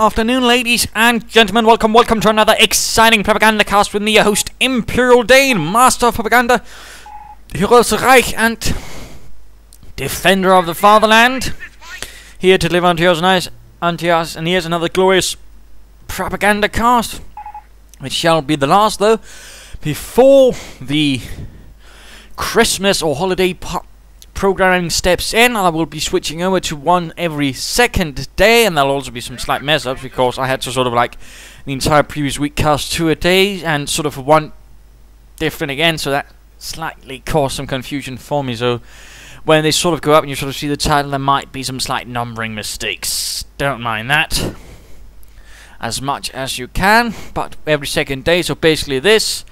afternoon, ladies and gentlemen. Welcome to another exciting Propagandacast with me, your host, Imperial Dane, Master of Propaganda, Heroes Reich, and Defender of the Fatherland. Here to deliver unto us, and here's another glorious Propagandacast, which shall be the last, though, before the Christmas or holiday programming steps in. I will be switching over to one every second day, and there'll also be some slight mess ups because I had to sort of like the entire previous week cast 2 a day and sort of one different again, so that slightly caused some confusion for me. So when they sort of go up and you sort of see the title, there might be some slight numbering mistakes. Don't mind that as much as you can, but every second day, so basically this,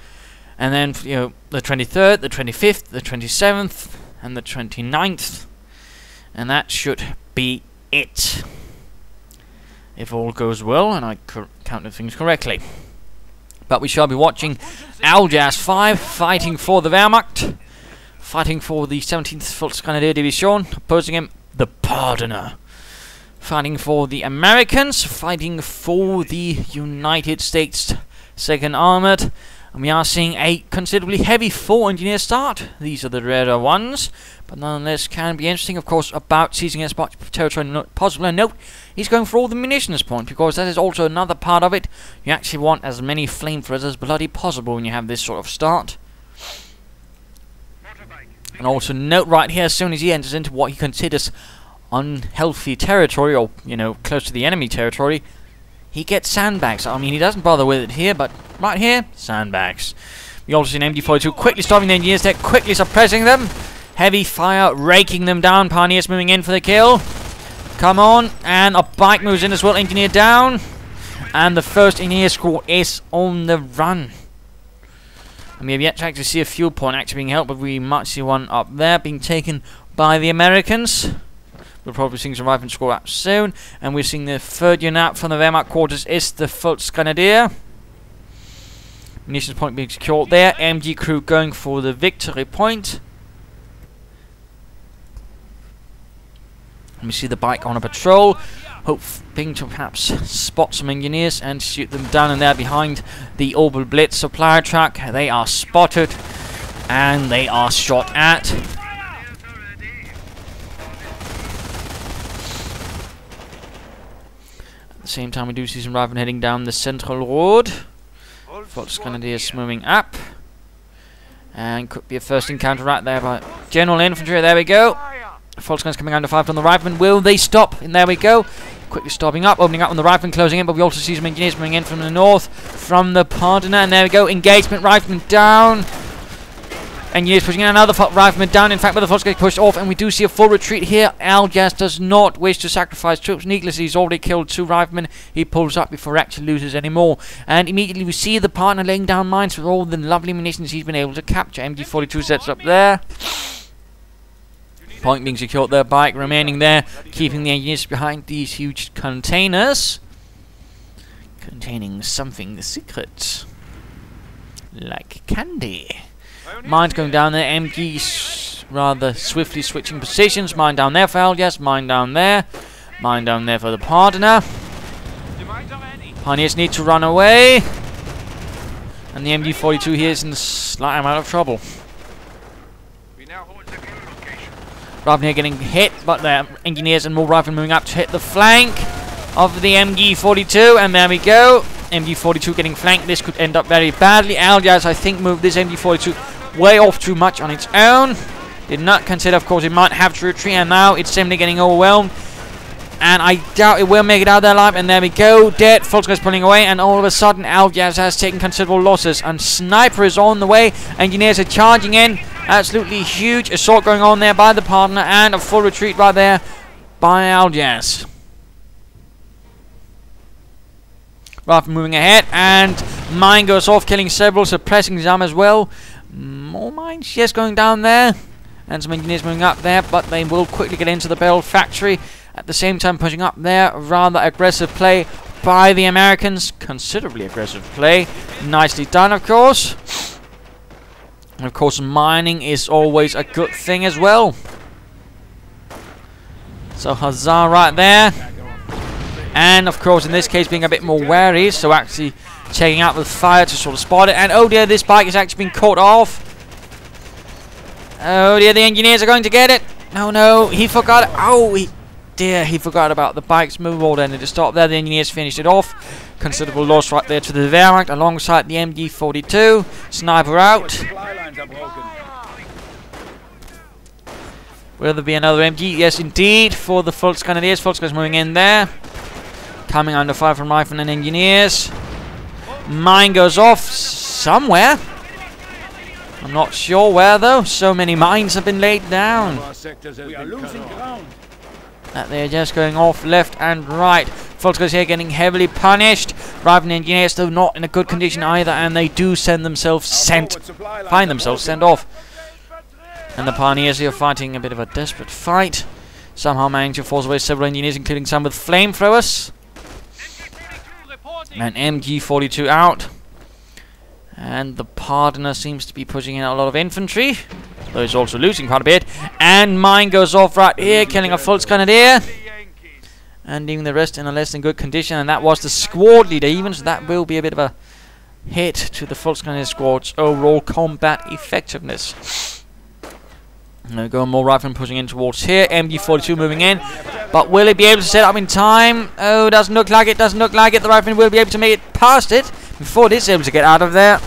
and then, you know, the 23rd, the 25th, the 27th, and the 29th, and that should be it, if all goes well and I counted things correctly. But we shall be watching Aljaz5 fighting for the Wehrmacht, fighting for the 17th Volksgrenadier Division, opposing him ThePardoner, fighting for the Americans, fighting for the United States 2nd Armored. And we are seeing a considerably heavy 4-engineer start. These are the rarer ones, but nonetheless can be interesting. Of course, about seizing as much territory as possible. And note, he's going for all the munitions point, because that is also another part of it. You actually want as many flamethrowers as bloody possible when you have this sort of start. And also note right here, as soon as he enters into what he considers unhealthy territory, or, you know, close to the enemy territory, he gets sandbags. I mean, he doesn't bother with it here, but right here, sandbags. We also see an MG42 quickly stopping the engineers there, quickly suppressing them. Heavy fire, raking them down. Pioneers moving in for the kill. Come on, and a bike moves in as well. Engineer down. And the first engineer squad is on the run. And we have yet to actually see a fuel point actually being held, but we might see one up there being taken by the Americans. We'll probably see some rifle score up soon. And we're seeing the third unit out from the Wehrmacht quarters is the Volksgrenadier. Munitions point being secured there. MG crew going for the victory point. And we see the bike on a patrol, hoping to perhaps spot some engineers and shoot them down in there behind the Opel Blitz supply truck. They are spotted and they are shot at. At the same time, we do see some riflemen heading down the central road. Volksgrenadiers moving up, and could be a first encounter right there by General Infantry. There we go. Volksgrenadiers coming under fire from the riflemen. Will they stop? And there we go. Quickly stopping up, opening up on the riflemen, closing in. But we also see some engineers moving in from the north, from the Pardoner. And there we go. Engagement. Riflemen down. Engineers pushing in, another rifleman down. In fact, but the Volksgrenadiers pushed off, and we do see a full retreat here. Aljaz does not wish to sacrifice troops needlessly. He's already killed 2 riflemen. He pulls up before he actually loses any more. And immediately we see the partner laying down mines with all the lovely munitions he's been able to capture. MG42 sets up there. Point being secured there. Bike remaining there, keeping the engineers behind these huge containers containing something secret, like candy. Mines going down there. MGs rather swiftly switching positions. Mine down there for Aljaz. Mine down there. Mine down there for the Pardoner. Pioneers need to run away. And the MG42 here is in a slight amount of trouble. Riflemen here getting hit, but the engineers and more riflemen moving up to hit the flank of the MG42. And there we go. MG42 getting flanked. This could end up very badly. Aljaz, I think, moved this MG42 way off too much on its own. Did not consider, of course, it might have to retreat, and now it's simply getting overwhelmed. And I doubt it will make it out there alive. And there we go. Dead. Volksgrenadiers pulling away, and all of a sudden, Aljaz has taken considerable losses. And Sniper is on the way. Engineers are charging in. Absolutely huge assault going on there by the Pardoner, and a full retreat right there by Aljaz. Rifle moving ahead, and mine goes off, killing several, suppressing some as well. More mines, yes, going down there, and some engineers moving up there, but they will quickly get into the barrel factory. At the same time, pushing up there. Rather aggressive play by the Americans, considerably aggressive play. Nicely done, of course. And of course, mining is always a good thing as well. So huzzah right there. And of course, in this case, being a bit more wary, so actually checking out with fire to sort of spot it. And oh dear, this bike has actually been caught off. Oh dear, the engineers are going to get it. No, no, he forgot. Oh, dear, he forgot about the bike's move order and it just stopped there. The engineers finished it off. Considerable loss right there to the Wehrmacht alongside the MG42. Sniper out. Will there be another MG? Yes, indeed, for the Volksgrenadiers. Volksgrenadiers moving in there. Coming under fire from riflemen and engineers. Mine goes off somewhere. I'm not sure where though. So many mines have been laid down. We are losing ground. That they're just going off left and right. Volksgrenadiers here getting heavily punished. Riflemen and engineers though not in a good condition either, and they do find themselves sent off. And the pioneers here fighting a bit of a desperate fight. Somehow managing to force away several engineers, including some with flamethrowers. And MG42 out. And the Pardoner seems to be pushing in a lot of infantry, though he's also losing quite a bit. And mine goes off right here, killing a Volksgrenadier. And leaving the rest in a less than good condition. And that was the squad leader even, so that will be a bit of a hit to the Volksgrenadier squad's overall combat effectiveness. There we go, more riflemen pushing in towards here. MG42 moving in. But will it be able to set up in time? Oh, doesn't look like it, doesn't look like it. The rifleman will be able to make it past it before it is able to get out of there.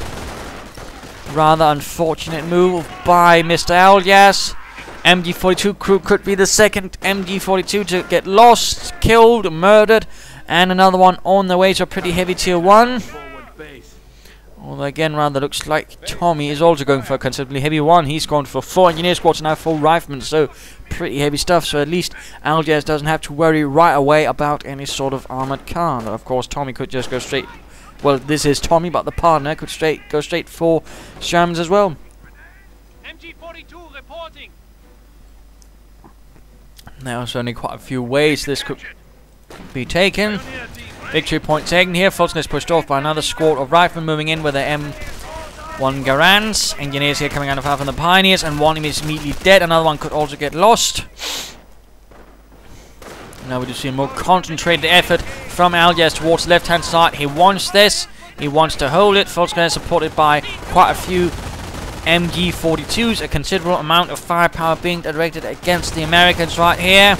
Rather unfortunate move by Mr. Aljaz. MG42 crew could be the second MG42 to get lost, killed, murdered. And another one on the way to a pretty heavy tier 1. Although again, rather looks like Tommy is also going for a considerably heavy one. He's gone for 4 engineer squads and now 4 riflemen, so pretty heavy stuff. So at least Aljaz doesn't have to worry right away about any sort of armoured car. But of course, Tommy could just go straight. Well, this is Tommy, but the Pardoner could go straight for Shermans as well. MG42 reporting. There are certainly quite a few ways this could be taken. Victory point taken here. Volksgrenadiers pushed off by another squad of riflemen moving in with their M1 Garands. Engineers here coming out of fire from the pioneers, and one is immediately dead. Another one could also get lost. Now we do see a more concentrated effort from Aljaz towards the left-hand side. He wants this. He wants to hold it. Volksgrenadiers supported by quite a few MG42s. A considerable amount of firepower being directed against the Americans right here.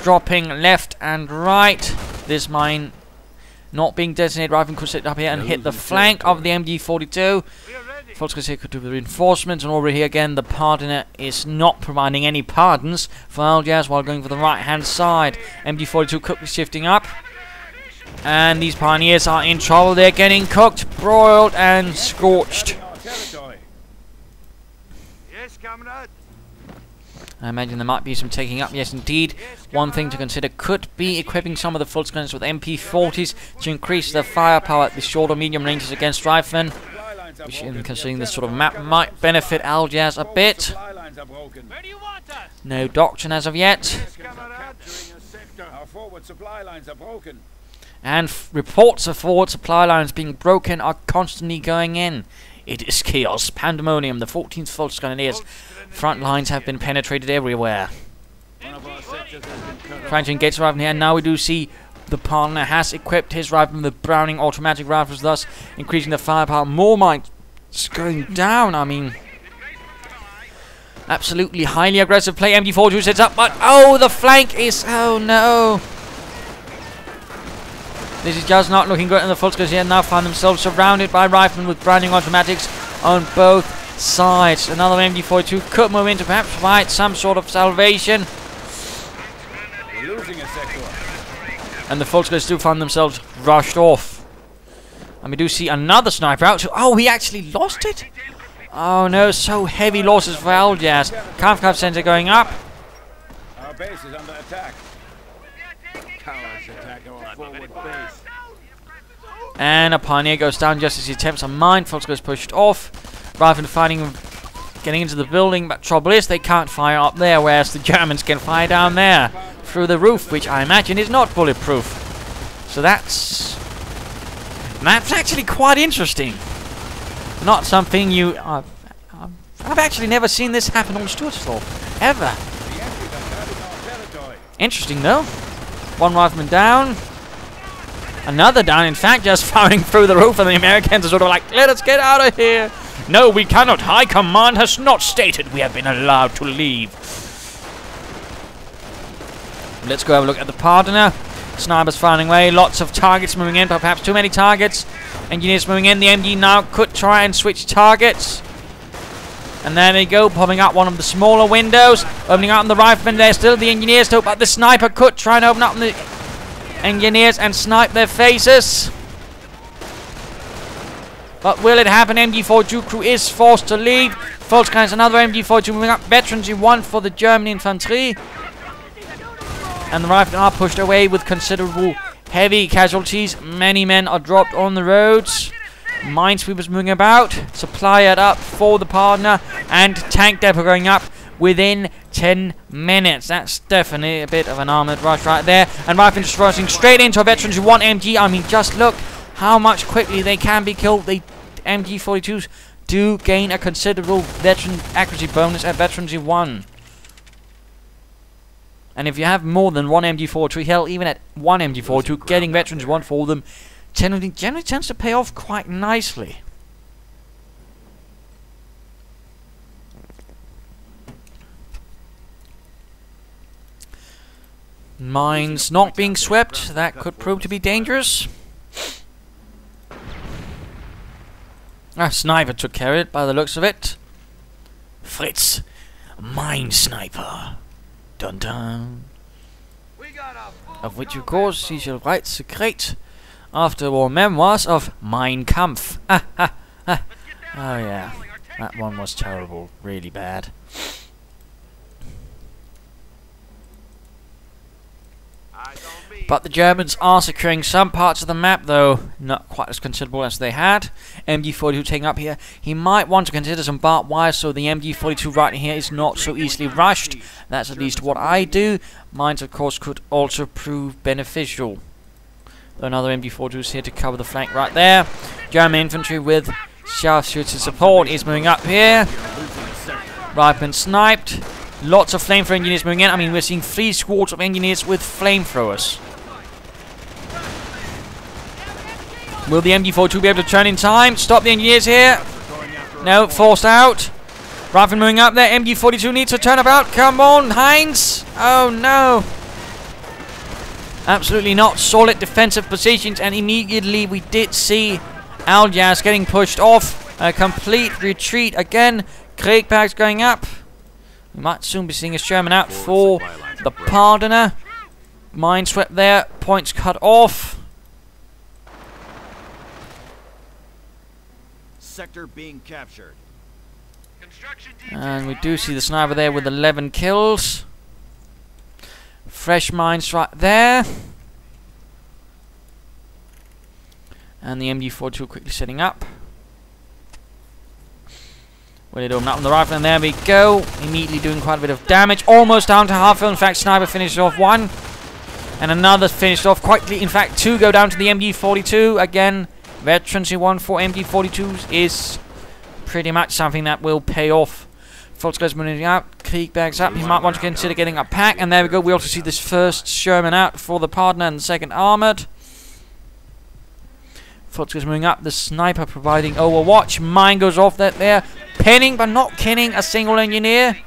Dropping left and right. This mine not being designated rifleman could sit up here and hit the flank of the MG42. Volksgrenadiers here could do the reinforcements, and over here again the Pardoner is not providing any pardons for Aljaz while going for the right hand side. MG42 quickly shifting up, and these pioneers are in trouble. They're getting cooked, broiled and scorched. Yes, comrade. I imagine there might be some taking up. Yes, indeed. One thing to consider could be equipping some of the Volksgrenadiers with MP40s to increase their firepower at the shorter medium ranges against riflemen, which, in considering this sort of map, might benefit Aljaz a bit. No doctrine as of yet. And reports of forward supply lines being broken are constantly going in. It is chaos, pandemonium. The 14th Volksgrenadiers front lines have been penetrated everywhere. Trying to engage the rifleman here, and now we do see the Pardoner has equipped his rifleman with Browning automatic rifles, thus increasing the firepower. More mines going down. I mean, absolutely highly aggressive play. MG42 sets up, but oh, the flank is, oh no. This is just not looking good, and the Volksgrenadiers here now find themselves surrounded by riflemen with Browning automatics on both sides. Another MG42 could move in to perhaps provide some sort of salvation. We're losing a sector. And the Volksgrenadiers do find themselves rushed off. And we do see another sniper out. Oh, he actually lost it? Oh no, so heavy losses for Aljaz. Kampfkraft center going up. Our base is under attack. Cowards attack our forward base. And a pioneer goes down just as he attempts a mine. Volksgrenadiers pushed off. Riflemen fighting, getting into the building, but trouble is they can't fire up there, whereas the Germans can fire down there through the roof, which I imagine is not bulletproof. So that's actually quite interesting. Not something you I've actually never seen this happen on Stuzdorf ever. Interesting though. One rifleman down. Another down, in fact, just firing through the roof, and the Americans are sort of like, let us get out of here. No, we cannot. High Command has not stated we have been allowed to leave. Let's go have a look at the Pardoner. Snipers firing away. Lots of targets moving in, but perhaps too many targets. Engineers moving in. The MG now could try and switch targets. And there they go, popping up one of the smaller windows. Opening up on the riflemen. There's still the engineers, though, but the sniper could try and open up on the engineers and snipe their faces. But will it happen? MG42 crew is forced to leave. Volkskriegs, another MG42 moving up. Veterans 1 for the German Infantry. And the riflemen are pushed away with considerable heavy casualties. Many men are dropped on the roads. Minesweepers moving about. Supply it up for the Pardoner. And tank depot going up within 10 minutes. That's definitely a bit of an armoured rush right there. And riflemen just rushing straight into a Veterans 1 MG. I mean, just look how much quickly they can be killed. The MG42s do gain a considerable veteran accuracy bonus at Veterans 1. And if you have more than one MG42, hell, even at one MG42, getting Veterans 1 for them generally tends to pay off quite nicely. Mines not being swept, that could prove to be dangerous. A sniper took care of it by the looks of it. Fritz, mine sniper. Dun dun. Of which, of course, he shall write secret after-war memoirs of Mein Kampf. Oh yeah, that one was terrible, really bad. But the Germans are securing some parts of the map, though not quite as considerable as they had. MG42 taking up here. He might want to consider some barbed wire, so the MG42 right here is not so easily rushed. That's at least what I do. Mines, of course, could also prove beneficial. Though another MG42 is here to cover the flank right there. German infantry with sharpshooter support is moving up here. Riflemen sniped. Lots of flamethrower engineers moving in. I mean, we're seeing 3 squads of engineers with flamethrowers. Will the MG42 be able to turn in time? Stop the engineers here. No, forced out. Rifleman moving up there. MG42 needs to turn about. Come on, Heinz. Oh, no. Absolutely not. Solid defensive positions. And immediately we did see Aljaz getting pushed off. A complete retreat again. Kriegberg's going up. We might soon be seeing a Sherman out for the Pardoner. Mine swept there. Points cut off. Sector being captured. And we do see the sniper there with 11 kills. Fresh mines right there. And the MG42 quickly setting up. Will it open up on the rifle? And there we go. Immediately doing quite a bit of damage. Almost down to half. In fact, sniper finished off 1. And another finished off quickly. In fact, 2 go down to the MG42. Again, Veterans 1 for MG42s is pretty much something that will pay off. Volkskriegs moving out. Kriegberg's up. He might want to consider getting a pack. And there we go. We also see this first Sherman out for the Pardoner and the second armoured. Volkskriegs moving up. The sniper providing overwatch. Mine goes off there. Pinning but not killing a single engineer.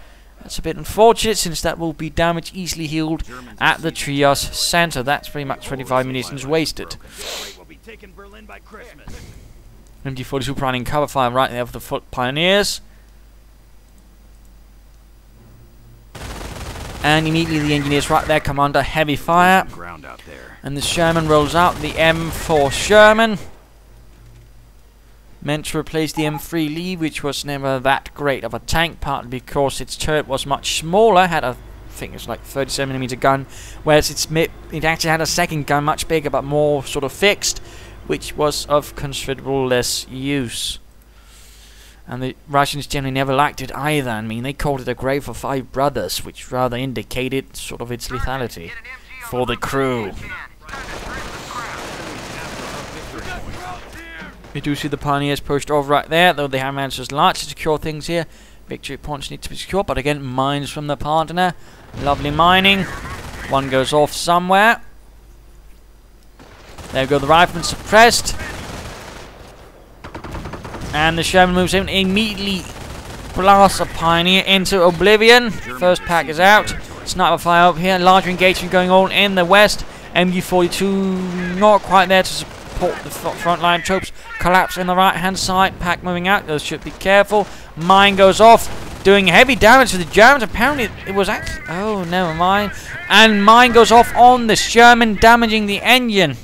That's a bit unfortunate, since that will be damage easily healed at the triage center. That's pretty much 25 munitions wasted. MG42 providing cover fire right there for the foot pioneers. And immediately the engineers right there come under heavy fire. And the Sherman rolls out, the M4 Sherman. Meant to replace the M3 Lee, which was never that great of a tank, partly because its turret was much smaller, had a, I think it was like 37mm gun, whereas it actually had a second gun, much bigger but more sort of fixed, which was of considerable less use. And the Russians generally never liked it either. I mean, they called it a grave for 5 brothers, which rather indicated sort of its lethality for the crew. We do see the pioneers pushed off right there, though they have managed to largely secure things here. Victory points need to be secured, but again, mines from the Pardoner. Lovely mining. One goes off somewhere. There we go, the rifleman suppressed. And the Sherman moves in, immediately blasts a Pioneer into oblivion. First pack is out. Sniper fire over here. Larger engagement going on in the west. MG42 not quite there to support the frontline troops. Collapse in the right hand side. Pack moving out. Those should be careful. Mine goes off, doing heavy damage to the Germans. Apparently it was actually... Oh, never mind. And mine goes off on the Sherman, damaging the engine.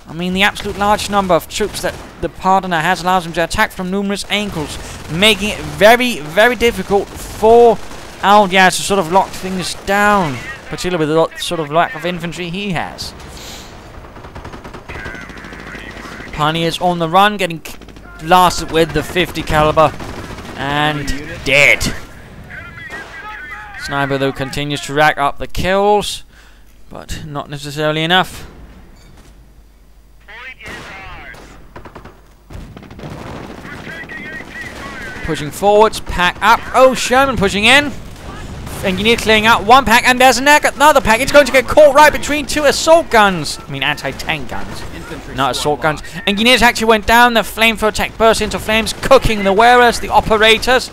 I mean, the absolute large number of troops that the Pardoner has allows him to attack from numerous angles, making it very, very difficult for Aljaz to sort of lock things down, particularly with the sort of lack of infantry he has. Pioneers on the run, getting blasted with the 50 caliber and dead. Sniper, though, continues to rack up the kills, but not necessarily enough. Pushing forwards, pack up. Oh, Sherman pushing in. Engineer clearing out one pack, and there's another pack. It's going to get caught right between two assault guns. I mean, anti-tank guns, not assault guns. Engineers actually went down. The flamethrower attack burst into flames, cooking the wearers, the operators.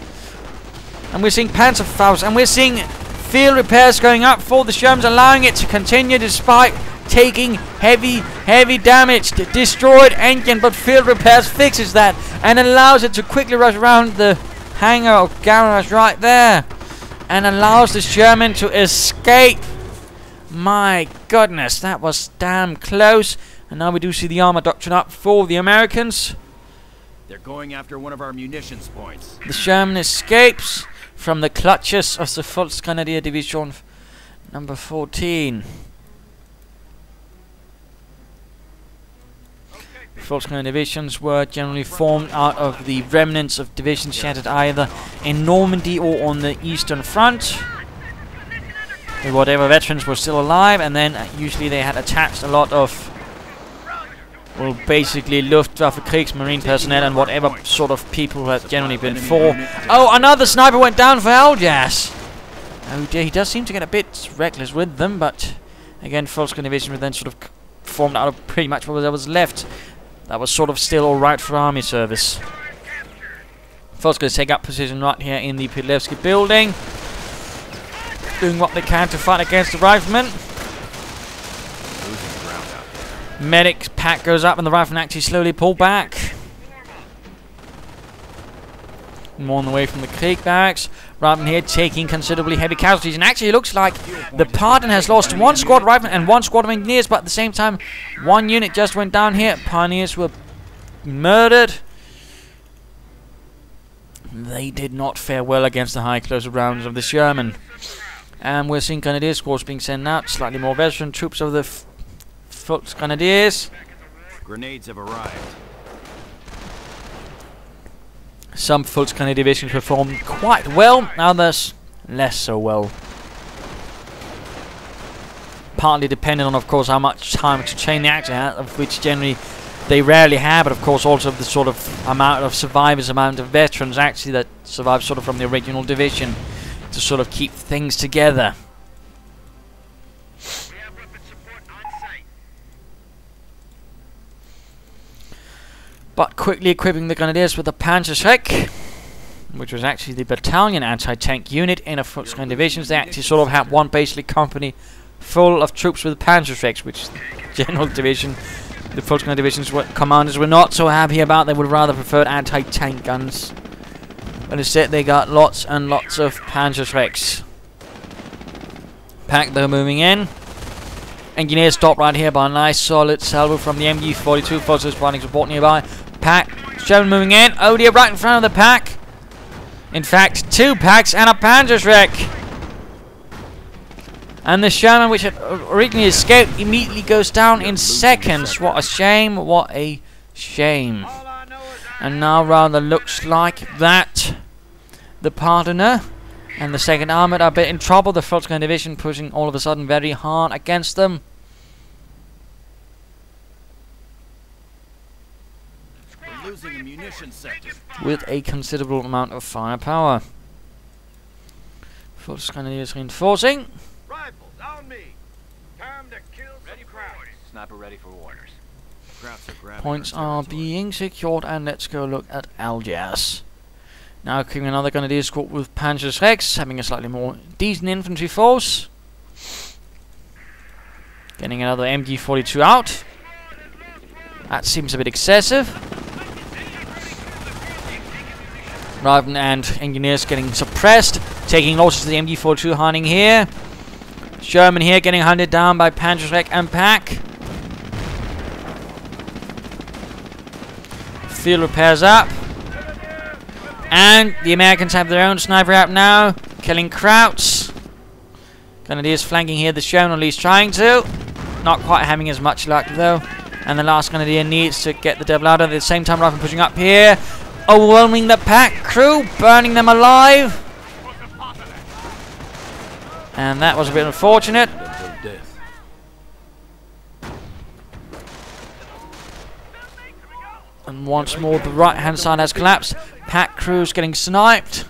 And we're seeing Panzerfaust, and we're seeing field repairs going up for the Shermans, allowing it to continue despite taking heavy damage. Destroyed engine, but field repairs fixes that and allows it to quickly rush around the hangar or garage right there and allows the Sherman to escape. My goodness, that was damn close. And now we do see the armor doctrine up for the Americans. They're going after one of our munitions points. The Sherman escapes from the clutches of the Volksgrenadier Division number 14. Volksgrenadier divisions were generally formed out of the remnants of divisions shattered either in Normandy or on the Eastern Front. Whatever veterans were still alive, and then usually they had attached a lot of, well, basically Luftwaffe, Kriegsmarine personnel and whatever sort of people had generally been for. Oh, another sniper went down for Aljaz. Oh dear, he does seem to get a bit reckless with them, but again, Volksgrenadier division were then sort of formed out of pretty much what was left. That was sort of still alright for army service. First, going to take up position right here in the Pilevsky building, doing what they can to fight against the riflemen. Medic pack goes up and the riflemen actually slowly pull back. More on the way from the Krieg barracks. Riflemen here taking considerably heavy casualties, and actually it looks like the Pardoner has lost one squad of riflemen and one squad of engineers, but at the same time one unit just went down here. Pioneers were murdered. They did not fare well against the high close rounds of the Sherman. And we're seeing Grenadier squads being sent out, slightly more veteran troops of the Volksgrenadiers. Grenades have arrived. Some Volksgrenadier divisions performed quite well, others less so well. Partly dependent on, of course, how much time to chain the action out, of which generally they rarely have, but of course also the sort of amount of survivors, amount of veterans actually that survive sort of from the original division to sort of keep things together. But quickly equipping the Grenadiers with the Panzerschreck, which was actually the battalion anti-tank unit in a Volksgrenadier divisions. They actually sort of had one basically company full of troops with Panzerschrecks, which the general division, the Volksgrenadier divisions commanders were not so happy about. They would rather preferred anti-tank guns. But instead they got lots and lots of Panzerschrecks. Pack, they're moving in. Engineers stopped right here by a nice solid salvo from the MG42. Forces providing support nearby. Pack, Sherman moving in. Oh dear, right in front of the pack. In fact, two packs and a Panzerschreck. And the Sherman, which had originally escaped, immediately goes down in seconds. What a shame, what a shame. And now rather looks like that the Pardoner and the 2nd Armoured are a bit in trouble. The Volksgrenadier division pushing all of a sudden very hard against them. We're losing a munition sector With a considerable amount of firepower. Volksgrenadiers reinforcing. Rifles on me. Time to kill some crowds. Sniper ready for orders. Crafts are grabbing Points our are territory. being secured, and let's go look at Aljaz. Now keeping another Grenadier squad with Panzerschrecks, having a slightly more decent infantry force. Getting another MG42 out. That seems a bit excessive. Raven and engineers getting suppressed. Taking losses to the MG42 hunting here. Sherman here getting hunted down by Panzerschreck and Pack. Field repairs up. And the Americans have their own sniper out now. Killing Krauts. Grenadiers flanking here. The Sherman at least trying to. Not quite having as much luck though. And the last Grenadier needs to get the devil out. At the same time, Raven pushing up here. Overwhelming the Pack crew. Burning them alive. And that was a bit unfortunate. And once more the right hand side has collapsed. Pack crews getting sniped.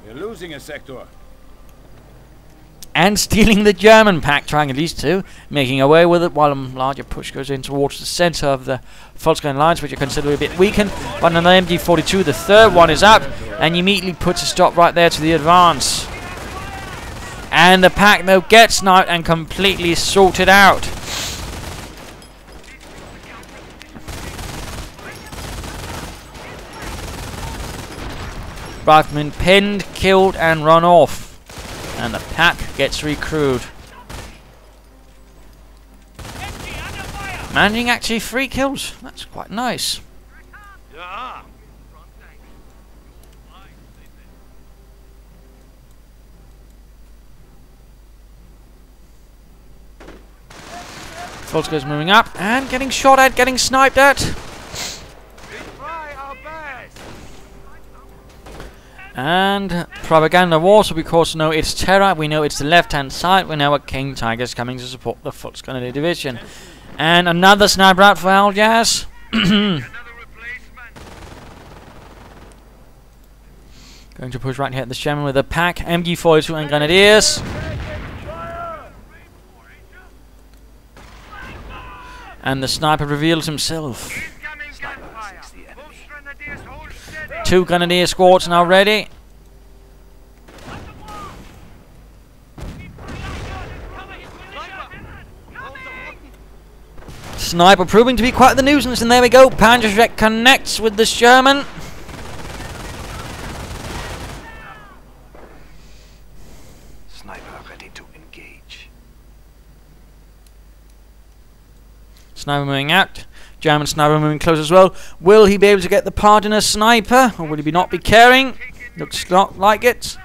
We're losing a sector. And stealing the German Pack, trying at least to. Making away with it while a larger push goes in towards the centre of the Volkswagen lines, which are considered a bit weakened. But another MG42, the third one is up. And immediately puts a stop right there to the advance. And the Pack though gets sniped and completely sorted out. Rifleman pinned, killed and run off. And the Pack gets recruited. Managing actually 3 kills. That's quite nice. Ja. Volkswagen's moving up and getting shot at, getting sniped at. Try our best. And Propaganda war, so because we know it's Terror, we know it's the left hand side, we know a King Tiger's coming to support the Volkswagen division. And another sniper out for Aljaz. Another replacement. Going to push right here at the Sherman with a Pack, MG42 and Grenadiers. And the sniper reveals himself. Incoming gunfire. Most grenadiers hold steady. 2 Grenadier squads now ready. Sniper proving to be quite the nuisance, and there we go. Panzerschreck connects with the Sherman. Sniper ready to engage. Sniper moving out. German sniper moving close as well. Will he be able to get the Pardoner sniper, or will he not be caring? Looks not like it.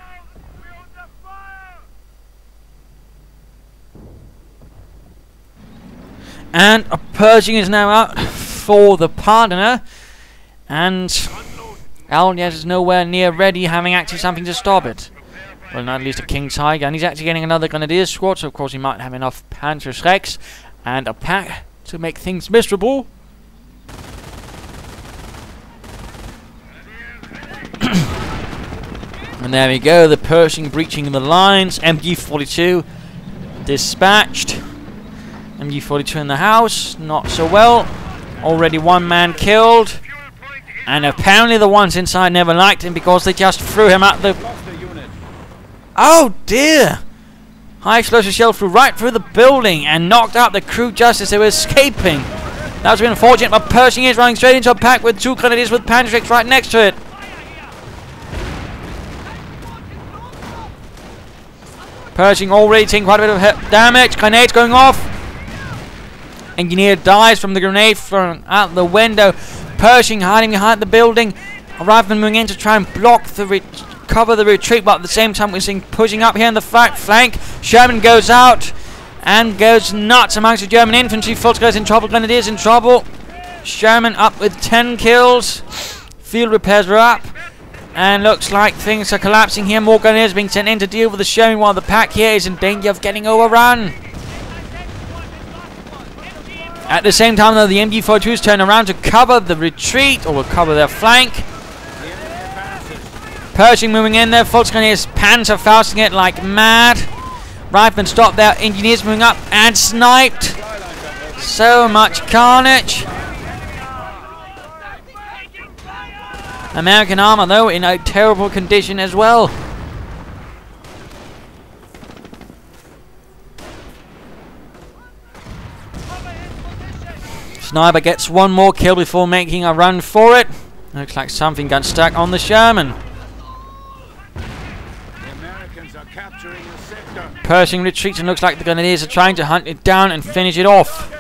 And a purging is now out for the Pardoner. And Aljaz is nowhere near ready, having actually something to stop it. Well, not at least a King Tiger. And he's actually getting another Grenadier squad, so of course he might have enough Panzerschrecks and a Pack to make things miserable. And there we go, the Pershing breaching the lines. MG42 dispatched. MG42 in the house, not so well. Already 1 man killed. And apparently the ones inside never liked him because they just threw him at the... Oh dear! High explosive shell flew right through the building and knocked out the crew just as they were escaping. That was a bit unfortunate, but Pershing is running straight into a Pack with 2 Grenadiers with Panzerschrecks right next to it. Pershing already taking quite a bit of damage. Grenades going off. Engineer dies from the grenade thrown out the window. Pershing hiding behind the building. A rifleman moving in to try and block the cover the retreat, but at the same time we're seeing pushing up here in the flank. Sherman goes out and goes nuts amongst the German infantry. Volkswagen's in trouble. Grenadiers in trouble. Sherman up with 10 kills. Field repairs are up. And looks like things are collapsing here. More Grenadiers being sent in to deal with the Sherman, while the Pack here is in danger of getting overrun. At the same time though, the MG42s turn around to cover the retreat, or will cover their flank. Pershing moving in there. Volkswagen is panzer-fausting it like mad. Riflemen stop there. Engineers moving up and sniped. So much carnage. American armor, though, in a terrible condition as well. Sniper gets one more kill before making a run for it. Looks like something got stuck on the Sherman. Pershing retreats and looks like the Grenadiers are trying to hunt it down and finish it off.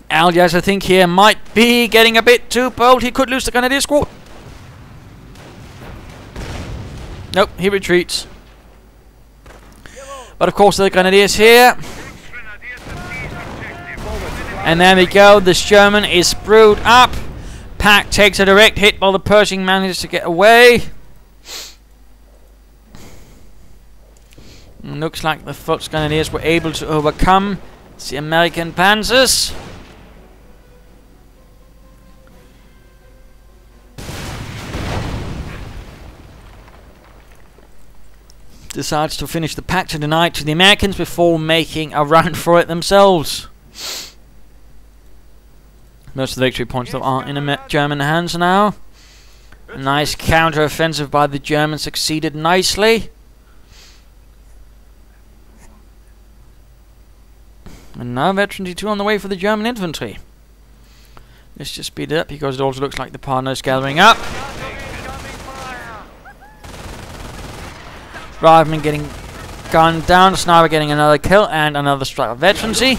Aljaz, I think, here might be getting a bit too bold. He could lose the Grenadier squad. Nope, he retreats. But of course the Grenadiers here. And there we go, the Sherman is screwed up. Pack takes a direct hit while the Pershing manages to get away. Looks like the Foot Grenadiers were able to overcome the American panzers. Decides to finish the pack tonight to the Americans before making a run for it themselves. Most of the victory points though are in German hands now. A nice counter-offensive by the Germans succeeded nicely. And now Veteran 2 on the way for the German infantry. Let's just speed it up because it also looks like the partner is gathering up. Rifleman getting gunned down, Sniper getting another kill and another strike of veterancy.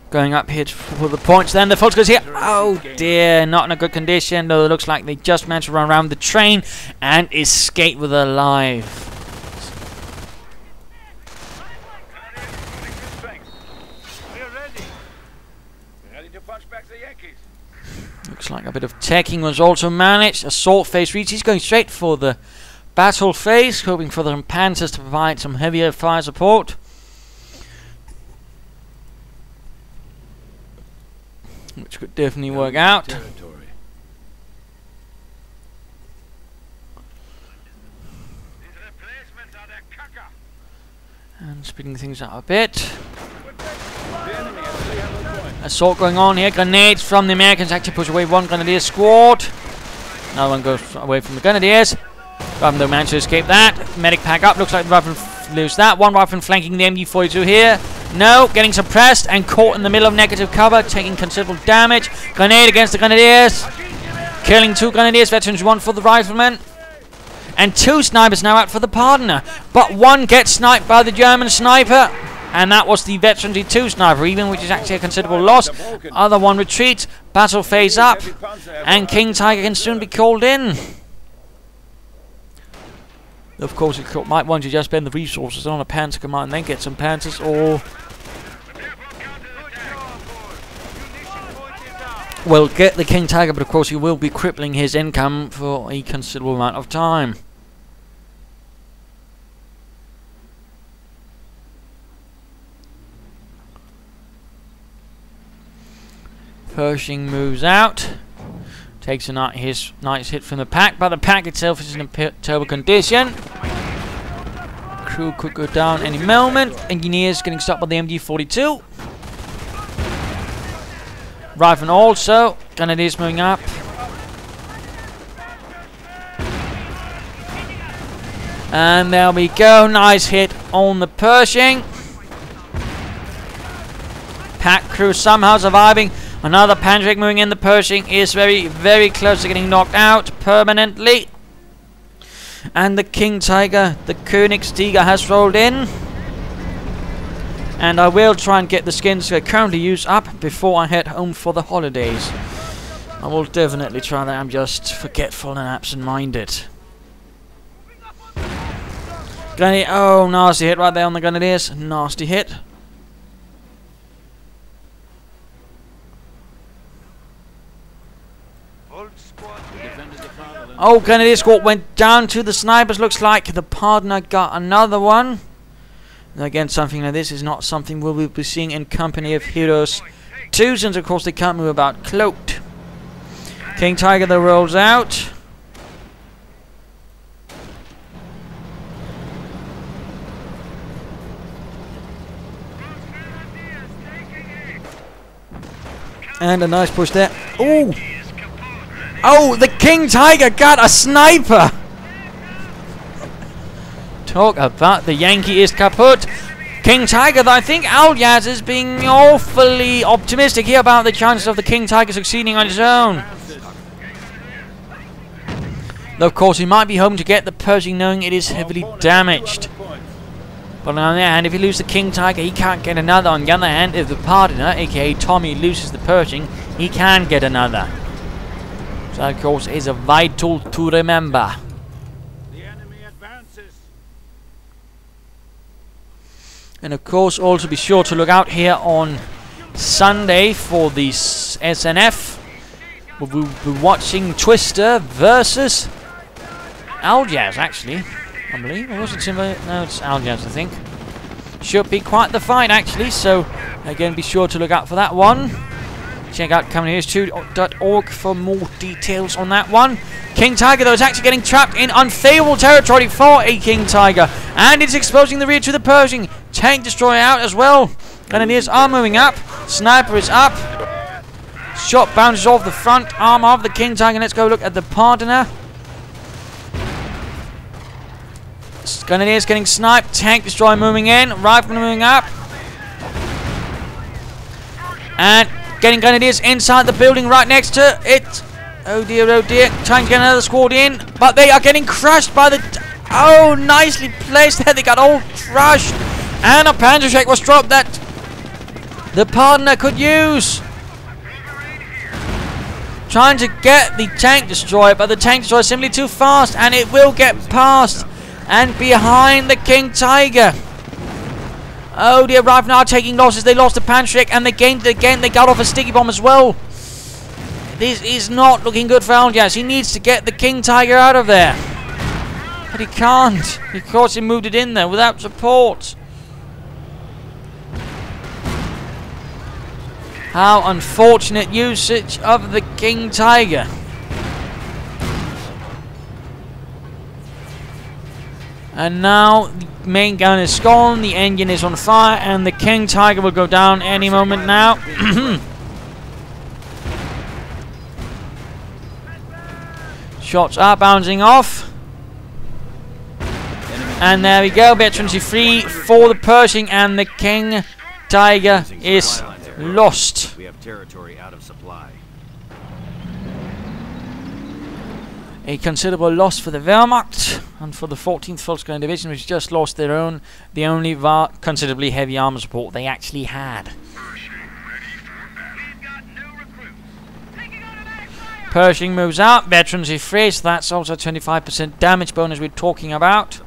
Going up here for the points then. The Fultz goes here. Oh dear, not in a good condition. Though it looks like they just managed to run around the train and escape with their life. Looks like a bit of teching was also managed. Assault phase reach. He's going straight for the battle phase, hoping for the panzers to provide some heavier fire support. Which could definitely work out. And speeding things up a bit. Assault going on here. Grenades from the Americans actually push away one Grenadier squad. Another one goes away from the Grenadiers. Rifleman managed to escape that. Medic pack up. Looks like the Rifleman lose that. One Rifleman flanking the MG42 here. No, getting suppressed and caught in the middle of negative cover, taking considerable damage. Grenade against the Grenadiers. Killing 2 Grenadiers. Veterans 1 for the Rifleman. And 2 snipers now out for the Pardoner. But 1 gets sniped by the German sniper. And that was the Veteran 2 sniper, even, which is actually a considerable loss. Other one retreats. Battle phase up. And King Tiger can soon be called in. Of course, you might want to just spend the resources on a Panzer command and then get some Panzers, or well, get the King Tiger, but of course you will be crippling his income for a considerable amount of time. Pershing moves out. Takes a nice hit from the pack, but the pack itself is in a terrible condition. Crew could go down any moment. Engineers getting stopped by the MG42. Rifleman also. Grenadiers moving up. And there we go. Nice hit on the Pershing. Pack crew somehow surviving. Another Panzer moving in. The Pershing is very, very close to getting knocked out permanently. And the King Tiger, the Königstiger, has rolled in. And I will try and get the skins I currently use up before I head home for the holidays. I will definitely try that. I'm just forgetful and absent-minded. Oh, nasty hit right there on the Grenadiers. Nasty hit. Oh, Grenadier squad went down to the snipers. Looks like the Pardoner got another one. And again, something like this is not something we'll be seeing in company of Heroes 2, since of course they can't move about cloaked. King Tiger though rolls out. And a nice push there. Ooh! Oh, the King Tiger got a sniper! Talk about the Yankee is kaput. King Tiger, I think Aljaz is being awfully optimistic here about the chances of the King Tiger succeeding on his own. Though, of course, he might be home to get the Pershing, knowing it is heavily damaged. But on the other hand, if he loses the King Tiger, he can't get another. On the other hand, if the Pardoner, aka Tommy, loses the Pershing, he can get another. So that, of course, is a vital to remember. The enemy advances. And of course, also be sure to look out here on Sunday for the SNF. We'll be watching Twister versus Aljaz, actually. I believe. Or was it Timber? No, it's Aljaz, I think. Should be quite the fight, actually. So, again, be sure to look out for that one. Check out CommonHere's2.org for more details on that one. King Tiger, though, is actually getting trapped in unfavorable territory for a King Tiger. And it's exposing the rear to the Pershing. Tank destroyer out as well. Grenadiers are moving up. Sniper is up. Shot bounces off the front arm of the King Tiger. Let's go look at the Pardoner. Grenadiers getting sniped. Tank destroyer moving in. Rifleman moving up. And getting Grenadiers inside the building right next to it. Oh dear, oh dear. Trying to get another squad in. But they are getting crushed by the... Oh, nicely placed there. They got all crushed. And a Panzerschreck was dropped that the Pardoner could use. Trying to get the tank destroyer, but the tank destroyer is simply too fast, and it will get past and behind the King Tiger. Oh dear, Riflemen are taking losses. They lost the Panzerschreck, and they gained again. They got off a sticky bomb as well. This is not looking good for Aljaz. He needs to get the King Tiger out of there, but he can't because he moved it in there without support. How unfortunate usage of the King Tiger. And now the main gun is gone, the engine is on fire, and the King Tiger will go down any moment now. Shots are bouncing off. And there we go, veterans free for the Pershing, and the King Tiger is lost. We have territory out of supply. A considerable loss for the Wehrmacht and for the 14th Volksgrenadier Division, which just lost their own, the only considerably heavy armor support they actually had. Pershing moves out, veterans free, so that's also 25% damage bonus we're talking about.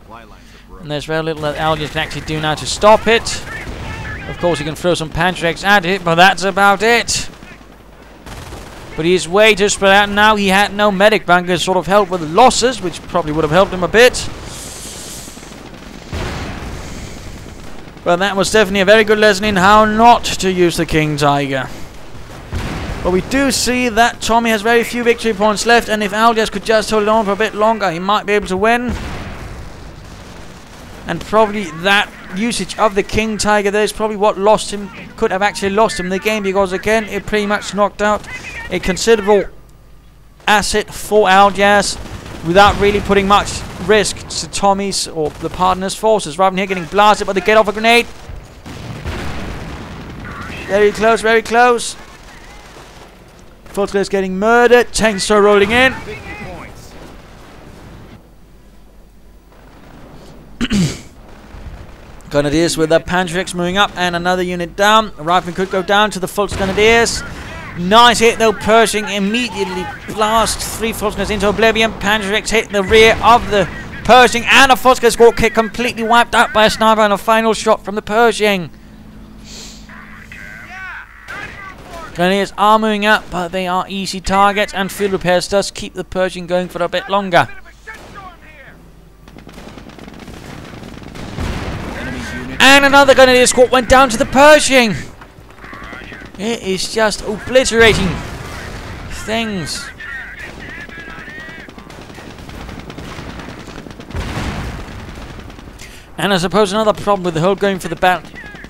And there's very little that Aljaz can actually do now to stop it. Of course, he can throw some Panzerschrecks at it, but that's about it. But he's way too spread out now. He had no medic bunker sort of help with the losses, which probably would have helped him a bit. But that was definitely a very good lesson in how not to use the King Tiger. But we do see that Tommy has very few victory points left, and if Aljaz could just hold on for a bit longer, he might be able to win. And probably that usage of the King Tiger there is probably what lost him, could have actually lost him the game, because again it pretty much knocked out a considerable asset for Aljaz without really putting much risk to Tommy's or the Pardoner's forces. Rather than here getting blasted, but they get off a grenade. Very close, very close. Volksgrenadiers getting murdered. Tanks are rolling in. Grenadiers with their Panzerschrecks moving up, and another unit down. A rifleman could go down to the Volksgrenadiers. Nice hit though. Pershing immediately blasts 3 Volksgrenadiers into oblivion. Panzerschrecks hit the rear of the Pershing, and a Volksgrenadier squad kit completely wiped out by a sniper, and a final shot from the Pershing. Grenadiers are moving up, but they are easy targets, and field repairs does keep the Pershing going for a bit longer. And another Grenadier squad went down to the Pershing. It is just obliterating things. And I suppose another problem with the whole going for the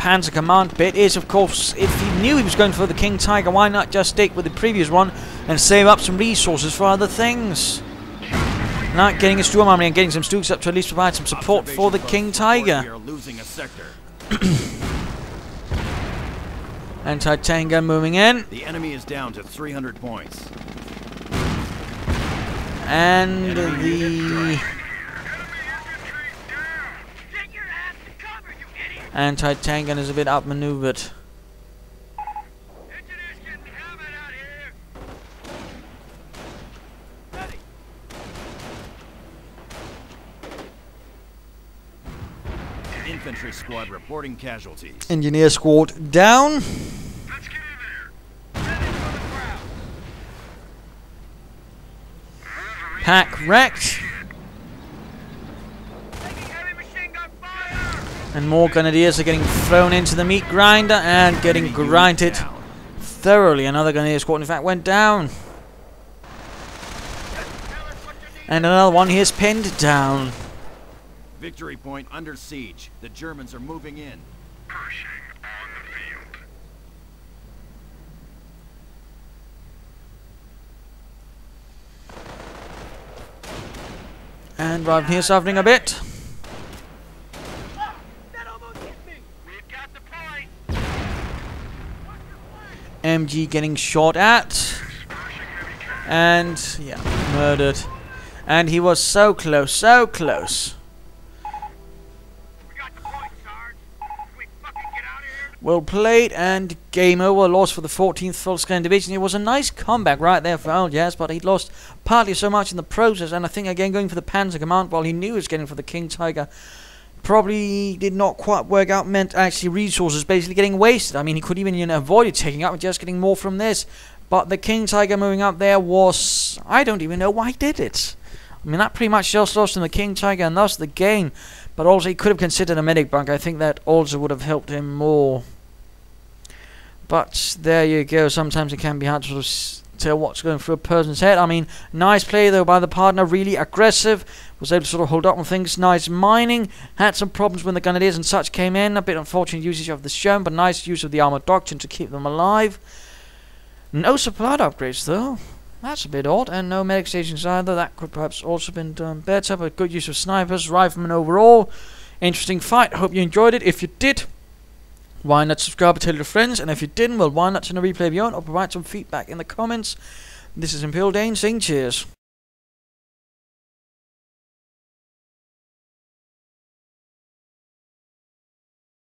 Panzer Command bit is, of course, if he knew he was going for the King Tiger, why not just stick with the previous one and save up some resources for other things? Not getting a Storm Army and getting some Stooks up to at least provide some support for the King Tiger. We are losing a sector. Anti-tank gun moving in. The enemy is down to 300 points. And the anti-tank gun is a bit outmaneuvered. Infantry squad reporting casualties. Engineer squad down. Pack wrecked. And more grenadiers are getting thrown into the meat grinder and getting grinded thoroughly. Another grenadier squad, in fact, went down. And another one here's pinned down. Victory point under siege. The Germans are moving in. Pushing on the field. And right here suffering a bit. That almost hit me. We've got the point. MG getting shot at. And, yeah, murdered. And he was so close, so close. We got the point, Sarge. Can we fucking get out of here? Well played, and game over. Loss for the 14th Full-Scale Division. It was a nice comeback right there for Aljaz, but he lost partly so much in the process. And I think, again, going for the Panzer Command while he knew he was getting for the King Tiger probably did not quite work out. Meant actually resources basically getting wasted. I mean, he could even avoid it taking up and just getting more from this. But the King Tiger moving up there was... I don't even know why he did it. I mean, that pretty much just lost him the King Tiger and thus the game. But also, he could have considered a medic bunk. I think that also would have helped him more. But there you go. Sometimes it can be hard to sort of tell what's going through a person's head. I mean, nice play though by the partner. Really aggressive. Was able to sort of hold up on things. Nice mining. Had some problems when the grenadiers and such came in. A bit unfortunate usage of the Sherm, but nice use of the armored doctrine to keep them alive. No supply upgrades though. That's a bit odd, and no medic stations either. That could perhaps also been done better, but good use of snipers, riflemen overall. Interesting fight. Hope you enjoyed it. If you did, why not subscribe and tell your friends? And if you didn't, well, why not send a replay of your own or provide some feedback in the comments? This is Imperial Dane saying cheers.